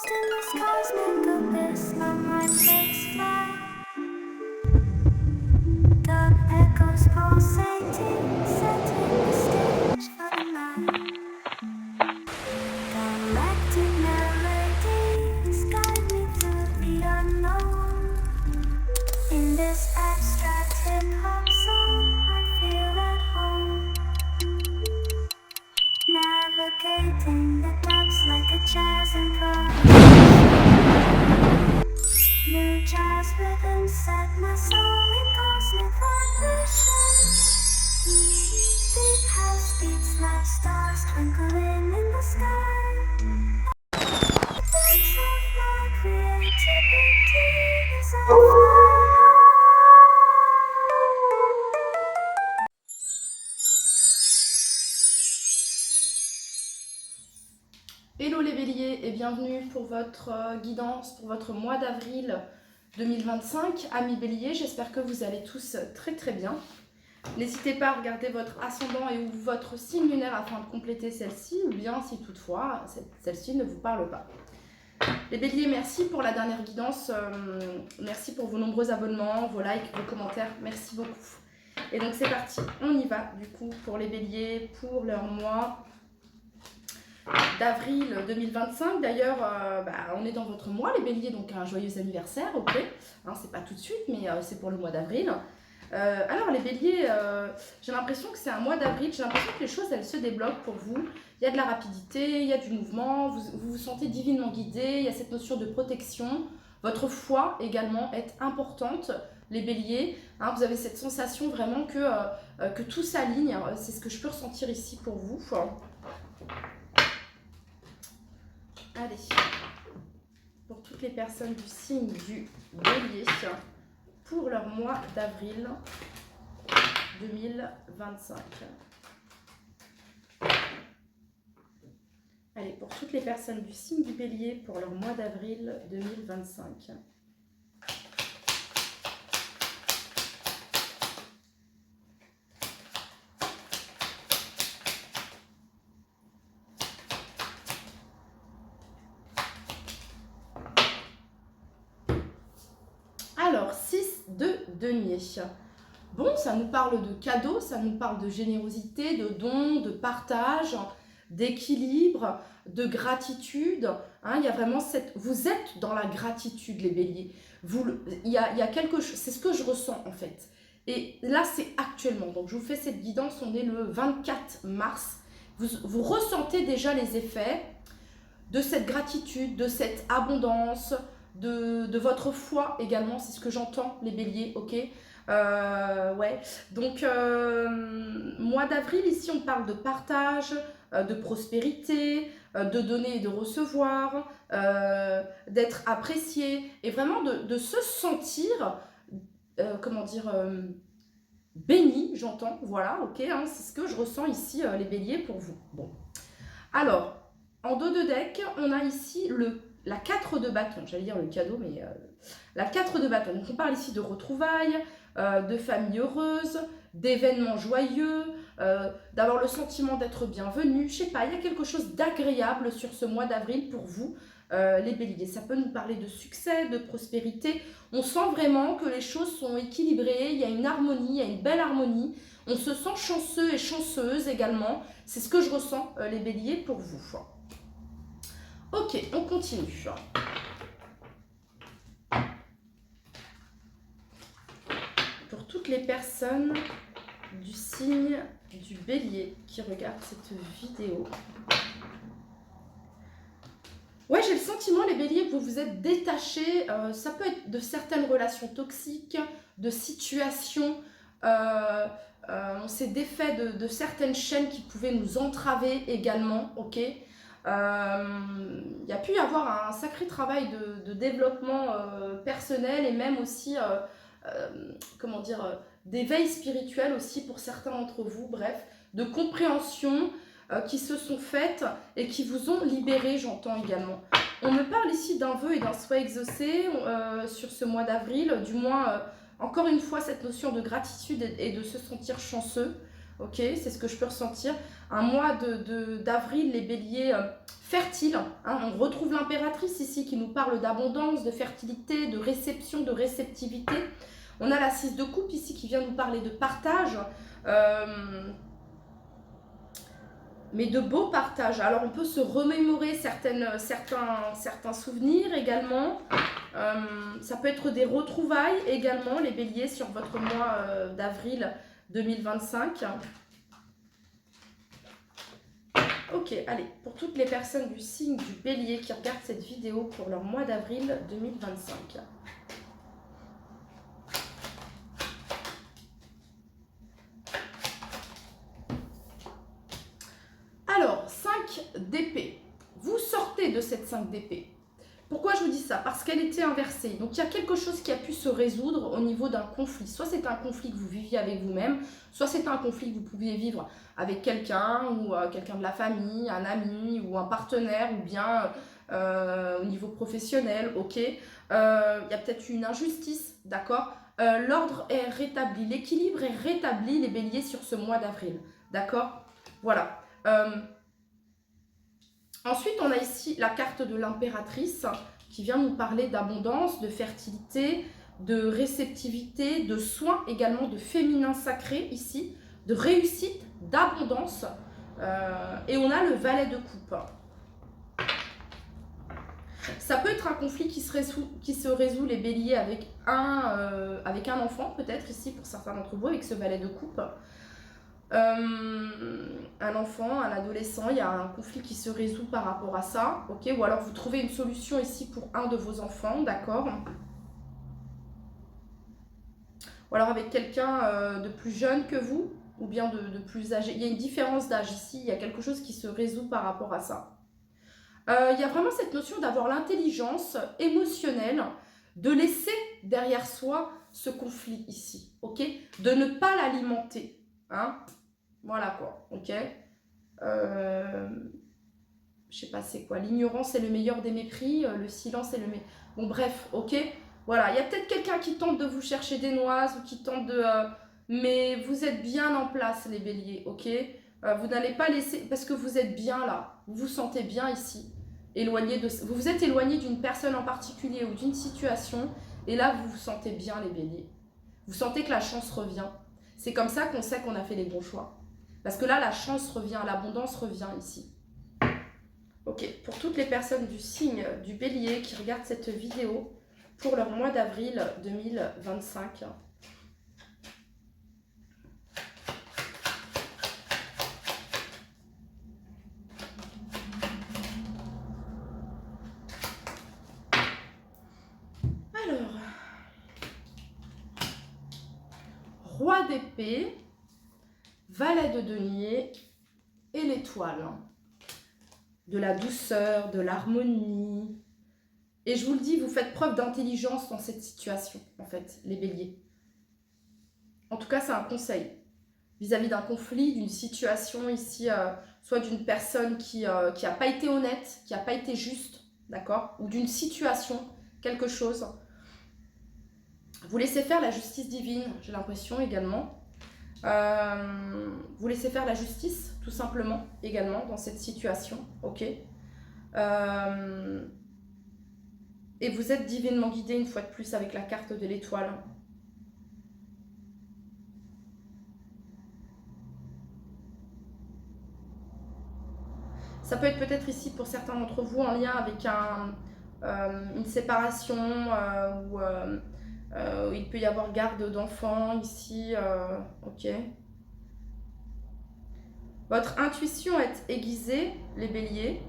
in this cosmic abyss, my mind takes flight. The echoes pulsating, setting the stage for the night. Galactic melodies guide me through the unknown. In this abstract hip-hop song, I feel at home. Navigating the depths like a jazz improvisation. New jazz rhythms set my soul in cosmic vibration. Deep house beats like stars twinkling in the sky. Dance of my creativity as I fly high. Hello les béliers et bienvenue pour votre guidance pour votre mois d'avril 2025. Amis béliers, j'espère que vous allez tous très très bien. N'hésitez pas à regarder votre ascendant et ou votre signe lunaire afin de compléter celle-ci, ou bien si toutefois celle-ci ne vous parle pas. Les béliers, merci pour la dernière guidance, merci pour vos nombreux abonnements, vos likes, vos commentaires, merci beaucoup. Et donc c'est parti, on y va du coup pour les béliers, pour leur mois d'avril 2025. D'ailleurs, on est dans votre mois les béliers, donc un joyeux anniversaire, ok, hein, c'est pas tout de suite, mais c'est pour le mois d'avril. Alors les béliers, j'ai l'impression que c'est un mois d'avril, j'ai l'impression que les choses elles se débloquent pour vous. Il y a de la rapidité, il y a du mouvement, vous vous sentez divinement guidé, il y a cette notion de protection. Votre foi également est importante, les béliers, hein, vous avez cette sensation vraiment que tout s'aligne, c'est ce que je peux ressentir ici pour vous. Allez, pour toutes les personnes du signe du bélier, pour leur mois d'avril 2025. Allez, pour toutes les personnes du signe du bélier, pour leur mois d'avril 2025. Alors, 6 de denier. Bon, ça nous parle de cadeaux, ça nous parle de générosité, de dons, de partage, d'équilibre, de gratitude. Hein, il y a vraiment cette... Vous êtes dans la gratitude, les béliers. Il y a quelque chose... C'est ce que je ressens, en fait. Et là, c'est actuellement. Donc, je vous fais cette guidance. On est le 24 mars. Vous ressentez déjà les effets de cette gratitude, de cette abondance, de votre foi également, c'est ce que j'entends les béliers, ok, ouais, donc mois d'avril, ici on parle de partage, de prospérité, de donner et de recevoir, d'être apprécié, et vraiment de se sentir, comment dire, béni, j'entends, voilà, ok, hein, c'est ce que je ressens ici, les béliers, pour vous. Bon, alors, en dos de deck, on a ici la 4 de bâton, j'allais dire le cadeau, mais la 4 de bâton. Donc on parle ici de retrouvailles, de famille heureuse, d'événements joyeux, d'avoir le sentiment d'être bienvenu. Je sais pas, il y a quelque chose d'agréable sur ce mois d'avril pour vous, les béliers. Ça peut nous parler de succès, de prospérité. On sent vraiment que les choses sont équilibrées, il y a une harmonie, il y a une belle harmonie. On se sent chanceux et chanceuse également. C'est ce que je ressens, les béliers, pour vous. Ok, on continue. Pour toutes les personnes du signe du bélier qui regardent cette vidéo. Ouais, j'ai le sentiment, les béliers, que vous vous êtes détachés. Ça peut être de certaines relations toxiques, de situations. On s'est défait de certaines chaînes qui pouvaient nous entraver également, ok. Il y a pu y avoir un sacré travail de développement personnel et même aussi, comment dire, d'éveil spirituel aussi pour certains d'entre vous, bref, de compréhension qui se sont faites et qui vous ont libéré, j'entends également. On me parle ici d'un vœu et d'un souhait exaucé sur ce mois d'avril, du moins, encore une fois, cette notion de gratitude et de se sentir chanceux. ok, c'est ce que je peux ressentir. Un mois d'avril, les béliers fertiles, hein, on retrouve l'impératrice ici qui nous parle d'abondance, de fertilité, de réception, de réceptivité. On a la 6 de coupe ici qui vient nous parler de partage, mais de beaux partages. Alors on peut se remémorer certains souvenirs également. Ça peut être des retrouvailles également, les béliers, sur votre mois d'avril 2025. Ok, allez, pour toutes les personnes du signe du bélier qui regardent cette vidéo pour leur mois d'avril 2025. Alors, 5 d'épée. Vous sortez de cette 5 d'épée. Pourquoi je vous dis ça? Parce qu'elle était inversée. Donc, il y a quelque chose qui a pu se résoudre au niveau d'un conflit. Soit c'est un conflit que vous viviez avec vous-même, soit c'est un conflit que vous pouviez vivre avec quelqu'un, ou quelqu'un de la famille, un ami, ou un partenaire, ou bien au niveau professionnel, ok. Il y a peut-être eu une injustice, d'accord. L'ordre est rétabli, l'équilibre est rétabli, les béliers, sur ce mois d'avril, d'accord. Voilà. Ensuite, on a ici la carte de l'impératrice qui vient nous parler d'abondance, de fertilité, de réceptivité, de soins également, de féminin sacré ici, de réussite, d'abondance. Et on a le valet de coupe. Ça peut être un conflit qui se résout, les béliers, avec un enfant, peut-être ici pour certains d'entre vous, avec ce valet de coupe. Un enfant, un adolescent, il y a un conflit qui se résout par rapport à ça, ok. Ou alors vous trouvez une solution ici pour un de vos enfants, d'accord. Ou alors avec quelqu'un de plus jeune que vous, ou bien de plus âgé. Il y a une différence d'âge ici, il y a quelque chose qui se résout par rapport à ça. Il y a vraiment cette notion d'avoir l'intelligence émotionnelle, de laisser derrière soi ce conflit ici, ok. De ne pas l'alimenter, hein. Voilà quoi, ok. Je sais pas c'est quoi, l'ignorance est le meilleur des mépris, le silence est le meilleur. Bon bref, ok. Voilà, il y a peut-être quelqu'un qui tente de vous chercher des noises ou qui tente de... mais vous êtes bien en place les béliers, ok. Vous n'allez pas laisser... Parce que vous êtes bien là, vous vous sentez bien ici. Éloigné de... Vous vous êtes éloigné d'une personne en particulier ou d'une situation et là vous vous sentez bien les béliers. Vous sentez que la chance revient. C'est comme ça qu'on sait qu'on a fait les bons choix. Parce que là, la chance revient, l'abondance revient ici. Ok, pour toutes les personnes du signe du bélier qui regardent cette vidéo pour leur mois d'avril 2025. Alors, roi d'épée, valet de denier et l'étoile. De la douceur, de l'harmonie. Et je vous le dis, vous faites preuve d'intelligence dans cette situation, en fait, les béliers. En tout cas, c'est un conseil. Vis-à-vis d'un conflit, d'une situation ici, soit d'une personne qui n'a pas été honnête, qui n'a pas été juste, d'accord, ou d'une situation, quelque chose. Vous laissez faire la justice divine, j'ai l'impression également. Vous laissez faire la justice, tout simplement, également, dans cette situation, ok. Et vous êtes divinement guidé, une fois de plus, avec la carte de l'étoile. Ça peut être peut-être ici, pour certains d'entre vous, en lien avec une séparation, ou il peut y avoir garde d'enfants ici, ok. Votre intuition est aiguisée, les béliers.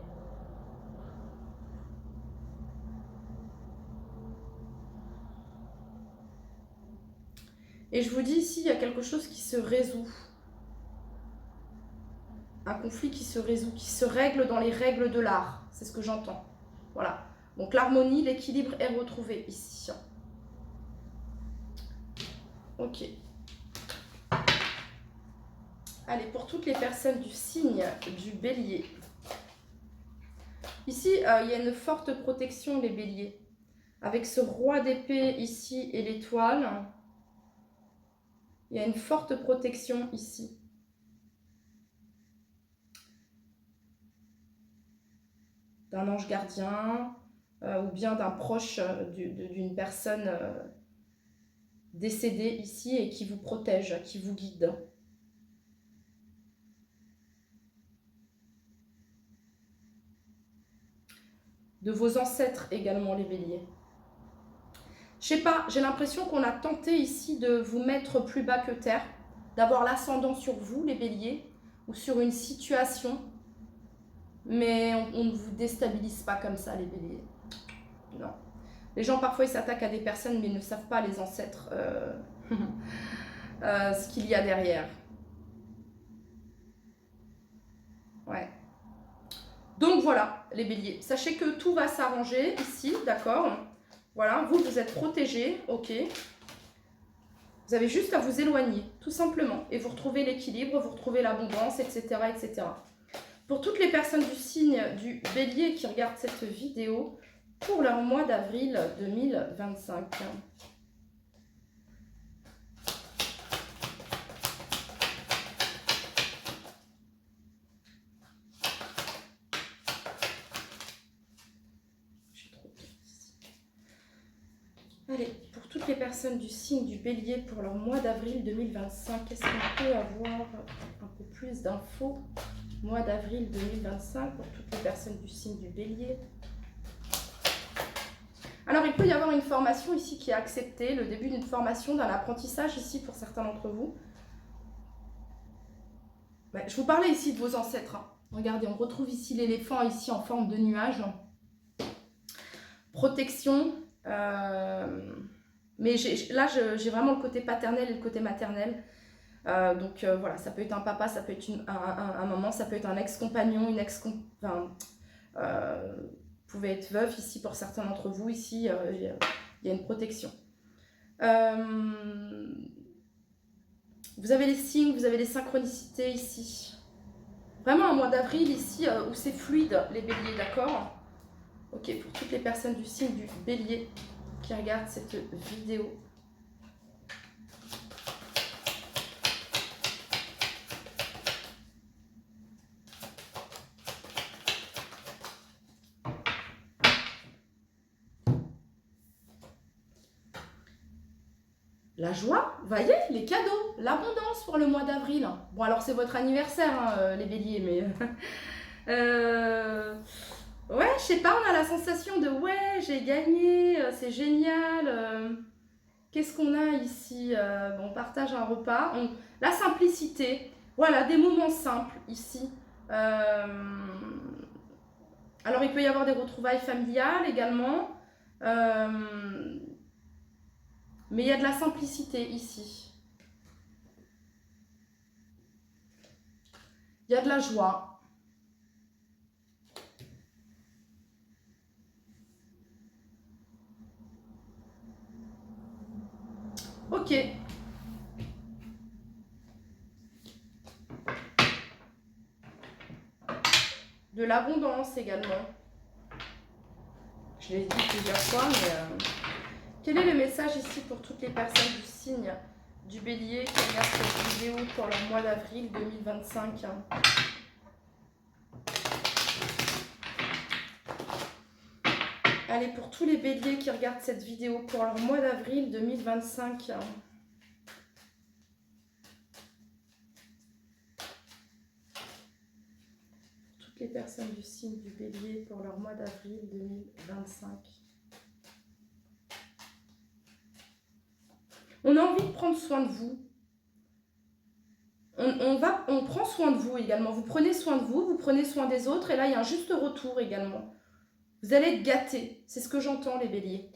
Et je vous dis ici, il y a quelque chose qui se résout. Un conflit qui se résout, qui se règle dans les règles de l'art. C'est ce que j'entends. Voilà. Donc l'harmonie, l'équilibre est retrouvé ici. Ok. Allez, pour toutes les personnes du signe du bélier. Ici, il y a une forte protection, les béliers. Avec ce roi d'épée ici et l'étoile, il y a une forte protection ici. d'un ange gardien ou bien d'un proche d'une personne décédée ici et qui vous protège, qui vous guide. De vos ancêtres également, les béliers. Je sais pas, j'ai l'impression qu'on a tenté ici de vous mettre plus bas que terre, d'avoir l'ascendant sur vous, les béliers, ou sur une situation, mais on ne vous déstabilise pas comme ça, les béliers. Non. Les gens, parfois, ils s'attaquent à des personnes, mais ils ne savent pas, les ancêtres, ce qu'il y a derrière. Ouais. Donc voilà, les béliers. Sachez que tout va s'arranger ici, d'accord ? Voilà, vous êtes protégés, ok. Vous avez juste à vous éloigner, tout simplement. Et vous retrouvez l'équilibre, vous retrouvez l'abondance, etc., etc. Pour toutes les personnes du signe du bélier qui regardent cette vidéo, pour leur mois d'avril 2025. Allez, pour toutes les personnes du signe du bélier pour leur mois d'avril 2025, est-ce qu'on peut avoir un peu plus d'infos? Mois d'avril 2025 pour toutes les personnes du signe du bélier. Alors, il peut y avoir une formation ici qui est acceptée, le début d'une formation, d'un apprentissage ici pour certains d'entre vous. Ouais, je vous parlais ici de vos ancêtres. Hein. Regardez, on retrouve ici l'éléphant ici en forme de nuage. Protection. Mais là, j'ai vraiment le côté paternel et le côté maternel. Donc voilà, ça peut être un papa, ça peut être un maman, ça peut être un ex-compagnon, une ex-compagne. Vous pouvez être veuve ici pour certains d'entre vous. Ici, il y a une protection. Vous avez les signes, vous avez les synchronicités ici. Vraiment un mois d'avril ici où c'est fluide, les béliers, d'accord ? Ok, pour toutes les personnes du signe du bélier qui regardent cette vidéo. La joie, vous voyez, les cadeaux, l'abondance pour le mois d'avril. Bon, alors c'est votre anniversaire, hein, les béliers, mais... ouais, je sais pas, on a la sensation de « ouais, j'ai gagné, c'est génial ». Qu'est-ce qu'on a ici? On partage un repas. La simplicité, voilà, des moments simples ici. Alors, il peut y avoir des retrouvailles familiales également. Mais il y a de la simplicité ici. Il y a de la joie. Ok. De l'abondance également. Je l'ai dit plusieurs fois, mais... Quel est le message ici pour toutes les personnes du signe du bélier qui regardent cette vidéo pour le mois d'avril 2025 ? Allez, pour tous les béliers qui regardent cette vidéo pour leur mois d'avril 2025. Toutes les personnes du signe du bélier pour leur mois d'avril 2025. On a envie de prendre soin de vous. On prend soin de vous également. Vous prenez soin de vous, vous prenez soin des autres. Et là, il y a un juste retour également. Vous allez être gâtés. C'est ce que j'entends, les béliers.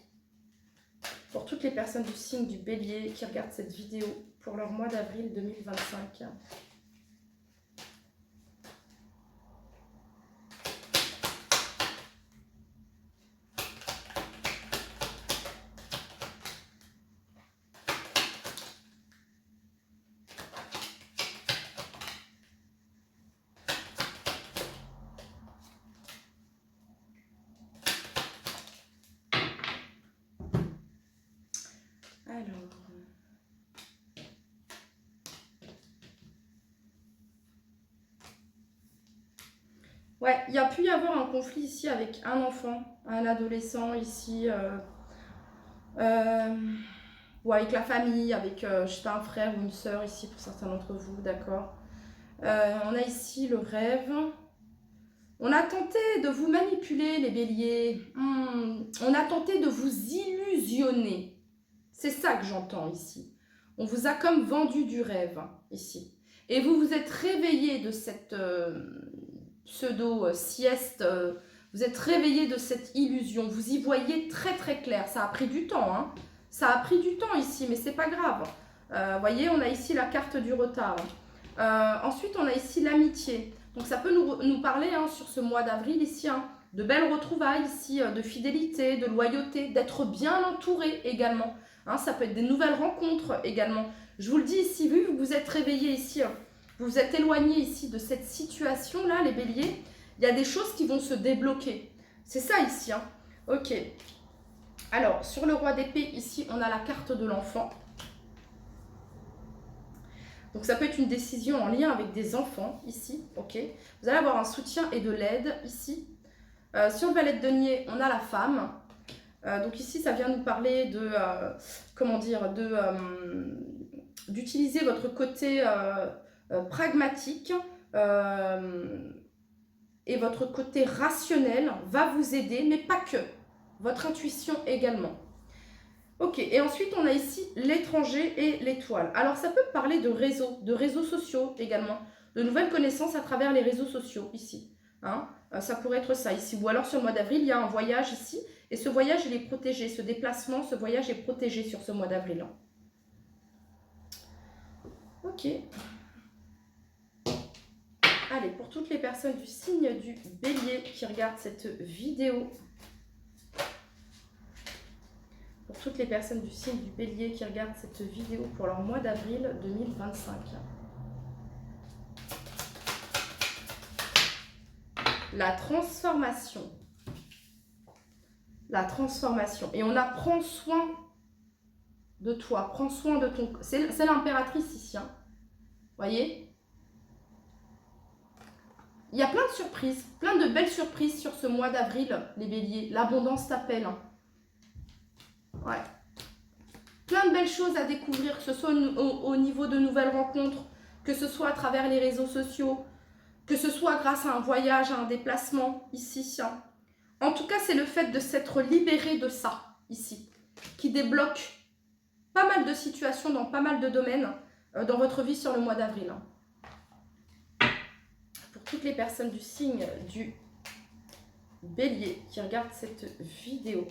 Pour toutes les personnes du signe du bélier qui regardent cette vidéo pour leur mois d'avril 2025. Ouais, il y a pu y avoir un conflit ici avec un enfant, un adolescent ici, ou avec la famille, avec, je sais pas, un frère ou une sœur ici pour certains d'entre vous, d'accord. On a ici le rêve. On a tenté de vous manipuler, les béliers. On a tenté de vous illusionner. C'est ça que j'entends ici. On vous a comme vendu du rêve, ici. Et vous vous êtes réveillé de cette pseudo-sieste. Vous êtes réveillé de cette illusion. Vous y voyez très très clair. Ça a pris du temps, hein. Ça a pris du temps ici, mais c'est pas grave. Voyez, on a ici la carte du retard. Ensuite, on a ici l'amitié. Donc ça peut nous parler hein, sur ce mois d'avril ici, hein, de belles retrouvailles ici, de fidélité, de loyauté, d'être bien entouré également. Hein, ça peut être des nouvelles rencontres également. Je vous le dis ici, vu que vous vous êtes réveillé ici, vous vous êtes éloigné ici de cette situation-là, les béliers, il y a des choses qui vont se débloquer. C'est ça ici. Hein. Ok. Alors, sur le roi d'épée, ici, on a la carte de l'enfant. Donc ça peut être une décision en lien avec des enfants, ici, ok. Vous allez avoir un soutien et de l'aide, ici. Sur le valet de denier, on a la femme. Donc ici, ça vient nous parler de, comment dire, d'utiliser votre côté pragmatique et votre côté rationnel va vous aider, mais pas que. Votre intuition également. Ok, et ensuite on a ici l'étranger et l'étoile. Alors ça peut parler de réseaux sociaux également, de nouvelles connaissances à travers les réseaux sociaux ici. Hein, ça pourrait être ça ici. Ou alors sur le mois d'avril, il y a un voyage ici, et ce voyage il est protégé, ce déplacement, ce voyage est protégé sur ce mois d'avril. Ok. Allez, pour toutes les personnes du signe du bélier qui regardent cette vidéo, pour toutes les personnes du signe du bélier qui regardent cette vidéo pour leur mois d'avril 2025. La transformation. La transformation. Et on a prends soin de toi, prends soin de ton... C'est l'impératrice ici. Hein. Voyez ? Il y a plein de surprises, plein de belles surprises sur ce mois d'avril, les béliers. L'abondance t'appelle. Hein. Ouais. Plein de belles choses à découvrir, que ce soit au niveau de nouvelles rencontres, que ce soit à travers les réseaux sociaux, que ce soit grâce à un voyage, à un déplacement, ici. En tout cas, c'est le fait de s'être libéré de ça, ici, qui débloque pas mal de situations dans pas mal de domaines dans votre vie sur le mois d'avril. Pour toutes les personnes du signe du bélier qui regardent cette vidéo.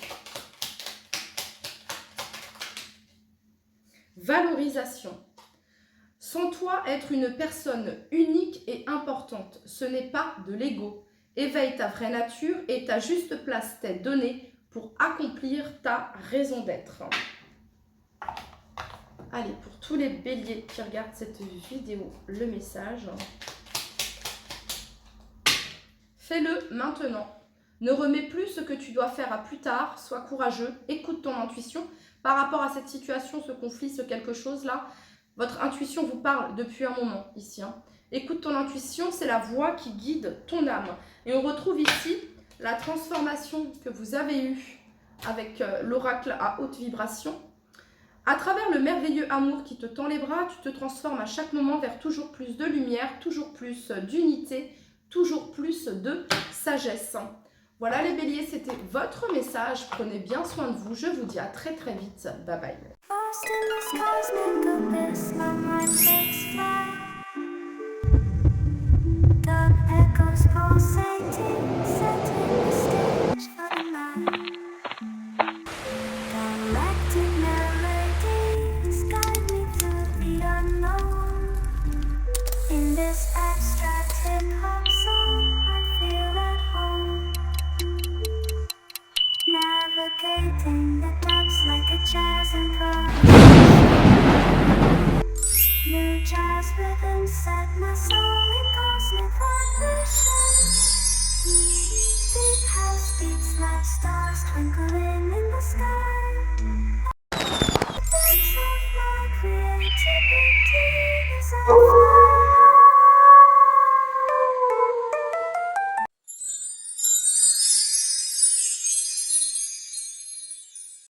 Valorisation. Sens-toi être une personne unique et importante. Ce n'est pas de l'ego. Éveille ta vraie nature et ta juste place t'est donnée pour accomplir ta raison d'être. Allez, pour tous les béliers qui regardent cette vidéo, le message. Fais-le maintenant. Ne remets plus ce que tu dois faire à plus tard. Sois courageux. Écoute ton intuition. Par rapport à cette situation, ce conflit, ce quelque chose là, votre intuition vous parle depuis un moment ici. Hein. Écoute ton intuition, c'est la voix qui guide ton âme. Et on retrouve ici la transformation que vous avez eue avec l'oracle à haute vibration. À travers le merveilleux amour qui te tend les bras, tu te transformes à chaque moment vers toujours plus de lumière, toujours plus d'unité, toujours plus de sagesse. Voilà les béliers, c'était votre message. Prenez bien soin de vous. Je vous dis à très très vite. Bye bye. Navigating the depths like a jazz improv. New jazz rhythm set my soul